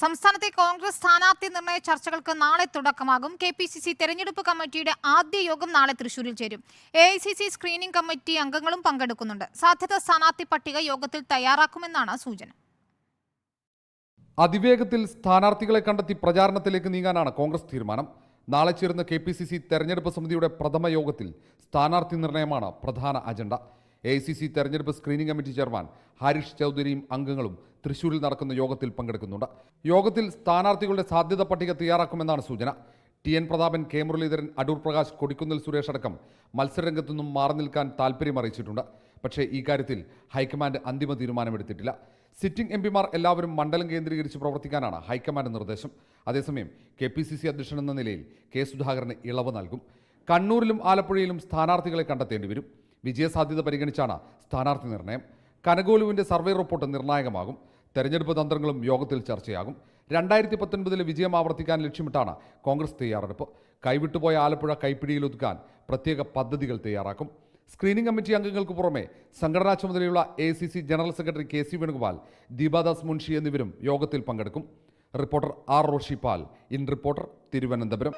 സംസ്ഥാനത്തെ കോൺഗ്രസ് സ്ഥാനാർത്ഥി നിർണയ ചർച്ചകൾക്ക് നാളെ തുടക്കമാകും. KPCC തെരഞ്ഞെടുപ്പ് കമ്മിറ്റിയുടെ ആദ്യ യോഗം നാളെ തൃശൂരിൽ ചേരും. AICC സ്ക്രീനിംഗ് കമ്മിറ്റി അംഗങ്ങളും പങ്കെടുക്കുന്നുണ്ട്. സാധ്യത സ്ഥാനാർത്ഥി പട്ടിക യോഗത്തിൽ തയ്യാറാക്കുമെന്നാണ് സൂചന. അതിവേഗത്തിൽ സ്ഥാനാർത്ഥികളെ കണ്ടെത്തി പ്രചാരണത്തിലേക്ക് നീങ്ങാനാണ് കോൺഗ്രസ് തീരുമാനം. നാളെ ചേരുന്ന KPCC തെരഞ്ഞെടുപ്പ് സമിതിയുടെ പ്രഥമ യോഗത്തിൽ സ്ഥാനാർത്ഥി നിർണയമാണ് പ്രധാന അജണ്ട. AICC തെരഞ്ഞെടുപ്പ് സ്ക്രീനിംഗ് കമ്മിറ്റി ചെയർമാൻ ഹാരിഷ് ചൗധരിയും അംഗങ്ങളും തൃശൂരിൽ നടക്കുന്ന യോഗത്തിൽ പങ്കെടുക്കുന്നുണ്ട്. യോഗത്തിൽ സ്ഥാനാർത്ഥികളുടെ സാധ്യത പട്ടിക തയ്യാറാക്കുമെന്നാണ് സൂചന. TN പ്രതാപൻ, K മുരളീധരൻ, അടൂർ പ്രകാശ്, കൊടിക്കുന്നിൽ സുരേഷ് അടക്കം മത്സരരംഗത്തു നിന്നും മാറി നിൽക്കാൻ താൽപ്പര്യം അറിയിച്ചിട്ടുണ്ട്. പക്ഷേ ഈ കാര്യത്തിൽ ഹൈക്കമാൻഡ് അന്തിമ തീരുമാനമെടുത്തിട്ടില്ല. സിറ്റിംഗ് MPമാർ എല്ലാവരും മണ്ഡലം കേന്ദ്രീകരിച്ച് പ്രവർത്തിക്കാനാണ് ഹൈക്കമാൻഡ് നിർദ്ദേശം. അതേസമയം KPCC അധ്യക്ഷൻ എന്ന നിലയിൽ K സുധാകരന് ഇളവ് നൽകും. കണ്ണൂരിലും ആലപ്പുഴയിലും സ്ഥാനാർത്ഥികളെ കണ്ടെത്തേണ്ടി വരും. വിജയസാധ്യത പരിഗണിച്ചാണ് സ്ഥാനാർത്ഥി നിർണയം. കനകോലുവിൻ്റെ സർവേ റിപ്പോർട്ട് നിർണായകമാകും. തെരഞ്ഞെടുപ്പ് തന്ത്രങ്ങളും യോഗത്തിൽ ചർച്ചയാകും. 2019 വിജയം ആവർത്തിക്കാൻ ലക്ഷ്യമിട്ടാണ് കോൺഗ്രസ് തയ്യാറെടുപ്പ്. കൈവിട്ടുപോയ ആലപ്പുഴ കൈപ്പിടിയിലൊതുക്കാൻ പ്രത്യേക പദ്ധതികൾ തയ്യാറാക്കും. സ്ക്രീനിംഗ് കമ്മിറ്റി അംഗങ്ങൾക്ക് പുറമെ സംഘടനാ ചുമതലയുള്ള AICC general secretary KC Venugopal, Deepa Das Munshi എന്നിവരും യോഗത്തിൽ പങ്കെടുക്കും. Reporter R Roshipal, in reporter, Thiruvananthapuram.